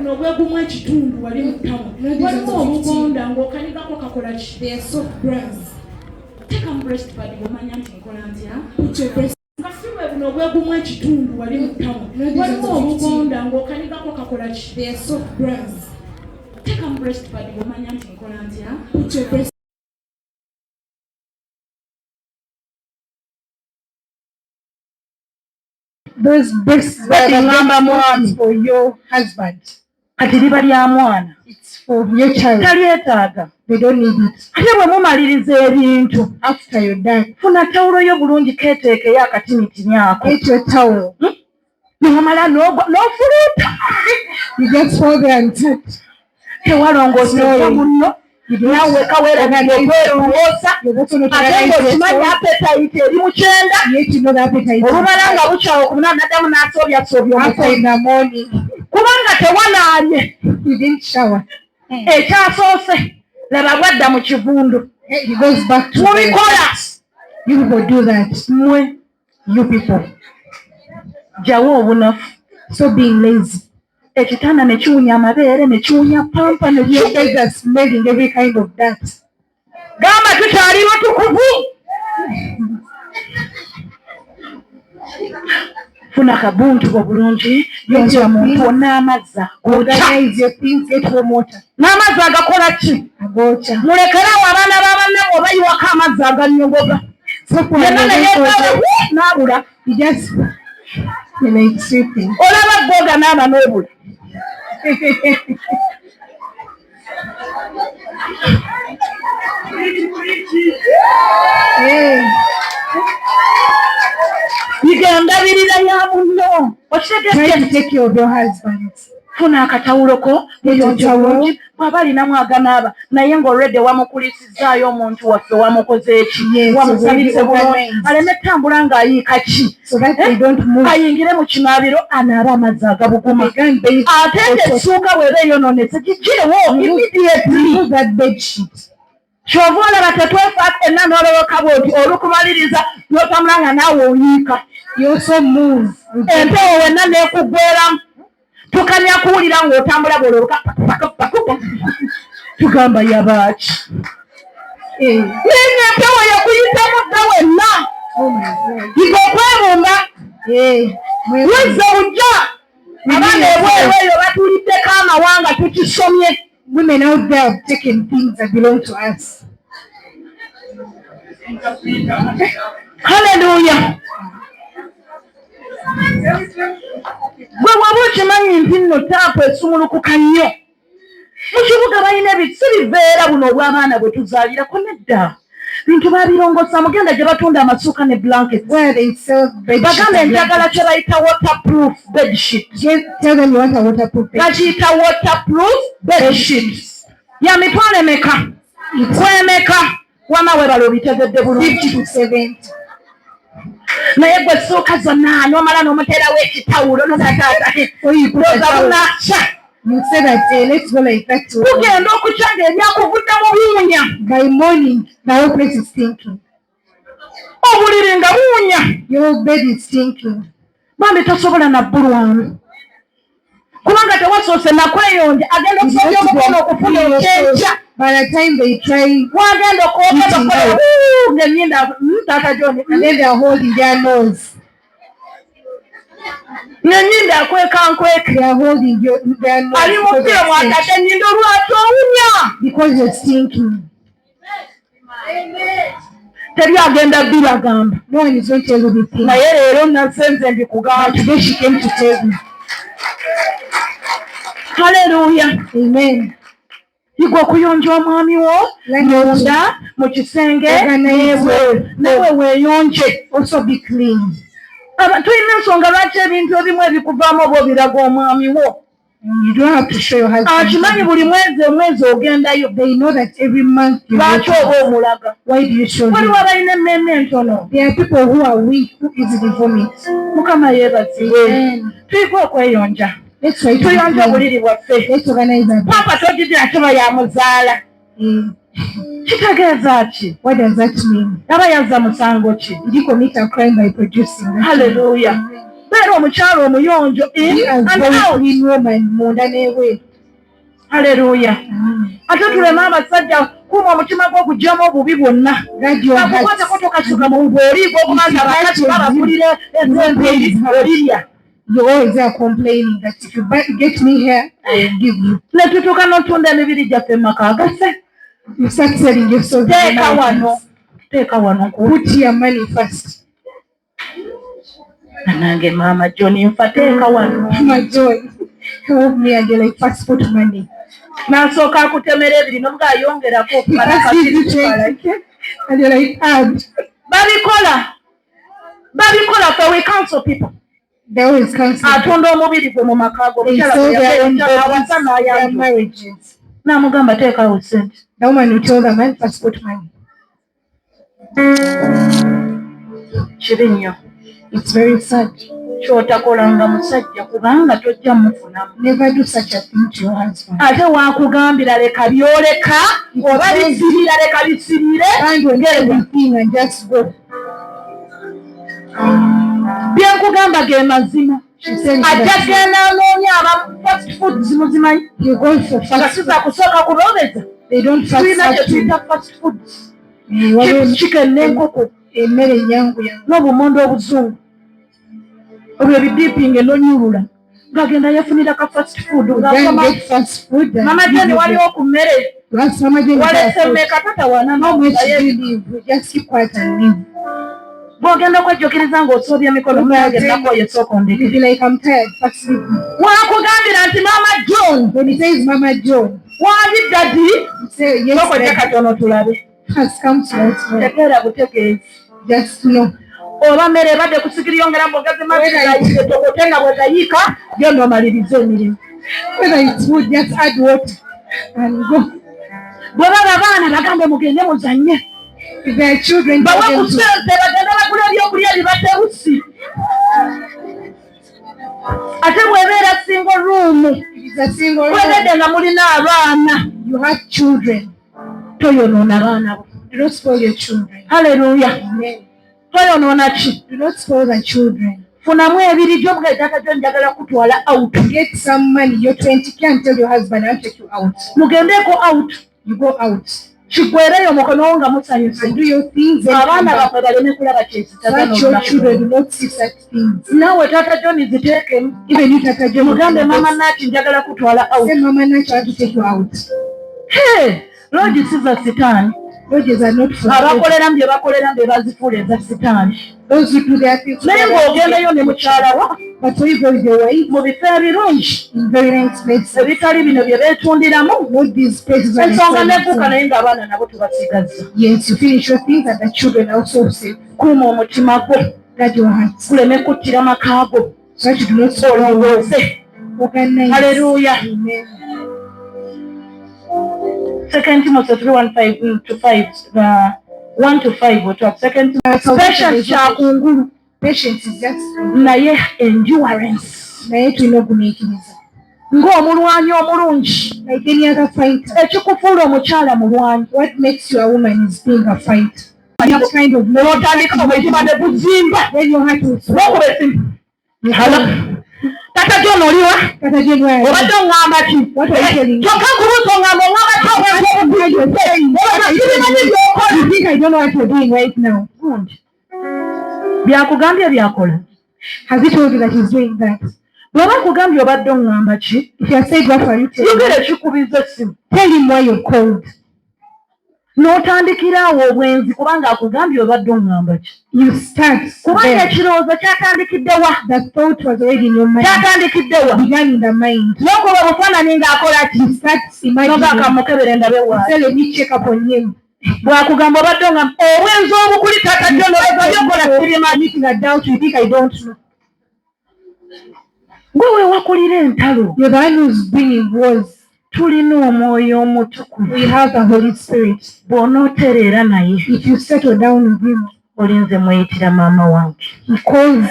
buno bwegumu ekitundu wali mu ttamu waliwo obugonda ng'okanigako kakola ki? They are soft grass. Teeka mu breast pad omanya nti nkola ntya? Nga si bwe buno bwegumu ekitundu wali mu ttamu waliwo obugonda ng'okanigako kakola ki? They are soft grass. Teeka mu breast pad omanya nti nkola ntya? Those breasts were the for your husband. It's for your child. They don't need it. After you're done, get your towel. You just hold there and touch. Nawe kawera ng'okwerongosa ate ng'okimanyi appetite eri mu kyenda olubalanga bukyawo ku munaana naddamu n'asoobyasoobya omukono kubanga tewanaabye ekyasoose laba bwadda mu kivundu mubikola mmwe gyawo obunafu. So being lazy. Ekitanda ne kiwunya amabeere ne kiwunya pampa ne are smelling every kind of that. Gamba tukyali batukuvu. Funa kabuntu obulungi yonja muntu n'amazzi n'amazzi agakola ki? Mulekerawo abaana b'abannabo obayiwako amazzi agannyogoga yenna ne yeetaawo n'abula olaba goga n'aba n'obula. Bigandabirira ya munno. Try to take care of your husband. Funa akatawuloko muyonjawo bw'aba alinamu aganaaba naye ng'olwedde wamukulisizaayo omuntu waffe wamukoze eki wamusabise bulungi aleme ettambula ng'ayiika ki ayingire mu kinaabiro anaaba amazzi agabuguma ate ng'essuuka bw'eba eyonoonese gigirewo immediately. Kyova olaba tetwefa enna n'oloweka bw'oti olukumaliriza n'otambula nga naawe oyiika empewo wenna n'ekuggweramu tukanya kuwulira ng'otambula bw'oloweka tugamba yabaaki yenye empewo yakuyitamu dda wenna yiga okwebumba wezza bujja abaana ebweru eyo batuliddeko amawanga tukisomye. Women out there have taken things that belong to us. Hallelujah. Gwe waba okimanyi nti nno taapu esumulukuka nnyo mu kibuga balina ebisiriveera buno obw'abaana bwe tuzaalirako nedda bintu babirongosa mugenda gye batunda amasuuka ne blankets bagamba enjagala kye bayita waterproof bedsheet bakiyita waterproof bedsheet ya mitwalo emeka kwemeka wama webala obitegedde bulungi 50 to 70. naye gwe ssuuka zonna n'omala n'omuterawo ekitawulo notataata oza bunakya kugenda okukya ng'ebyakuvudde mu buwunya by morning the whole place is stinking. obuliri nga buwunya Your bed is stinking. bambi tosobola nabbulwamu kubanga tewasoose nakweyonja agenda okusabya omukono okufuna ekyenkya. By the time they try wagenda okwokola ng'ennyinda taata John and then they are holding their nose. N'ennyindo akwekankweka. They are holding their nose. Ali mu ppira mwakati ennyindo lwaki owunya? Because you're stinking. Teri agenda biragamba. No one is going to tell you the thing. Naye leero nasenze mbikugamba. Today she came to tell me. Hallelujah. Amen. Yiga okuyonja omwami wo munda mu kisenge nawe weeyonje. Also be clean. Tulina ensonga lwaki ebintu ebimu ebikuvaamu oba obiraga omwami wo. You don't have to show your husband. Akimanyi buli mwezi ogendayo. They know that every month you go. Lwaki oba omulaga? Why do you show them? Waliwo abalina emmeeme entono. There are people who are weak, who easily vomit. Mukama yeebazibwe. Tuyige okweyonja. Tuyonja obuliri bwaffe. Let's organize that. Papa togigira kiba ya muzaala. Kitegeeza ki? What does that mean? Aba yazza musango ki? Did you commit a crime by producing that? Hallelujah. beera omukyalo omuyonjo. Haleluya. Ate tulema abasajja kuuma omutima gw'okuggyamu obubi bwonna. Akukwatako tokasuka mu ng'oliigwa okubanza abakazi babagulira ez'empeeri olirya. You always are complaining that if you get me here, I will give you. Ne tutuuka n'otunda emibiri gyaffe mu maka agaffe. You start selling yourself. Teeka wano. Put your money first. Nange Mama John nfa teeka wano. Mama John, help me, and you're like, first put money. N'asooka akutemera ebiri n'obwa ayongerako. And you're like, add. Babikola for we counsel people. They always counsel. Atunda omubiri gwe mu maka go. They sell their marriages. N'amugamba teekawo ssente. The woman will tell the man, first put money. Kibi nnyo. It's very sad. Ky'otakolanga musajja kubanga tojja mufunamu. Never do such a thing to your husband. Ate waakugambira leka byoleka oba bisirira leka bisirire. Find everything and just go. Byenkugamba ge mazima. Ajja genda anoonya aba fast food zimuzimanyi. You go for fast food. Kusooka kulobeza. They don't fast food. Chicken n'enkoko. Emmere ennyangu n'obumonde obuzungu. Obyo bidiipinga enonyulula. Ng'agenda yefunira ka fast food. Mama Jane waliwo ku mmere. Walese mmeka tatawana just keep quiet and leave. Bw'ogenda kwejjukiriza ng'osoobya emikono n'ogenda yesooka ondeke. Be like, I'm tired, fast sleep. Waakugambira nti Mama John. When he says Mama John. Wali daddy. Say yes. Tokoze katono tulabe. Has come to us. Tegeera butegeezi. Just know. Oba mmere ebadde kusikira yongera mbogazi mazzi tokote nga bwe gayiika genda omalirize emirimu. Whether it's food, just add water and go. Bwe baba abaana bagambe mugende muzannye. If they are children, bawe ku ssente bagenda bagula ebyokulya bibaterusi. Ate bw'ebeera single room. Bw'ebedde nga mulina abaana. You have children. Toyonoona abaana bo. Do not spoil your children. Hallelujah. Amen. Toyonoona ki? Do not spoil the children. Funamu ebiri gy'obugezi tata njagala kutwala out. Get some money. You're 20. Can't tell your husband I'll take you out. Mugendeeko out. You go out. Kigwereyo omukono nga musanyuse. And do your things. Abaana baffe baleme kulaba kyesitaza. Let your children do not see such things. Naawe Tata John ziteekemu. Even you Tata John. Mugambe Mama Nachi njagala kutwala out. Say Mama Nachi I want to take you out. Hey, lodge si za sitaani. Lodges are not for abakolera bye bakolera bye bazifuula eza sitaani. Those who do their things. Naye ng'ogendayo ne mukyala wa. But when you go with your wife, mu bifo ebirungi. In very nice places. Ebitali bino bye beetundiramu. Not these places. Ensonga n'egguka naye ng'abaana nabo tubasigazza. Yes, you finish your things and the children also safe. Kuuma omutima gwo. Guard your hearts. Kuleme kuttira maka go. So that you do not olowooze. Organize. Hallelujah. Amen. 2 Timothy 3:1-5, 1-5 or 12. Second patience kyakungulu. Patience is just naye endurance. Naye tulina okumiikiriza. Ng'omulwanyi omulungi. Like any other fighter. Ekikufuula omukyala mulwanyi. What makes you a woman is being a fighter. What kind of n'otandika obwetima ne buzimba. Then your heart will swell. N'okuba esimu. Tata John oliwa? Tata John where? Obadde oŋŋamba ki? What are you telling me? Kyokka nkubuuza oŋŋamba oŋŋamba ki You think I don't know what you're doing right now? Byakugambye byakola. Has he told you that he's doing that? Bw'aba akugambye obadde oŋŋamba ki? If you have said what are you telling me? Yogera ekikubiza essimu. Tell him why you're called. N'otandikira awo obwenzi kubanga akugambye obadde oŋŋamba ki? You start. Kubanga ekirowoozo kyatandikidde wa? The thought was already in your mind. Kyatandikidde wa? Began in the mind. N'okuba obufaananyi ng'akola ki? You start imagining. N'ogaaka mukebere ndabe wa. So let me check up on him. Bw'akugamba obadde oŋŋamba obwenzi obukuli Tata John olowooza byokola sirimanyi. Making a doubt you think I don't know. Gwe weewakulira entalo. You're the one who's bringing wars. Tulina omwoyo omutukuvu. We have the Holy Spirit. Bw'onootereera naye. If you settle down with him. Olinze mweyitira maama wange. He calls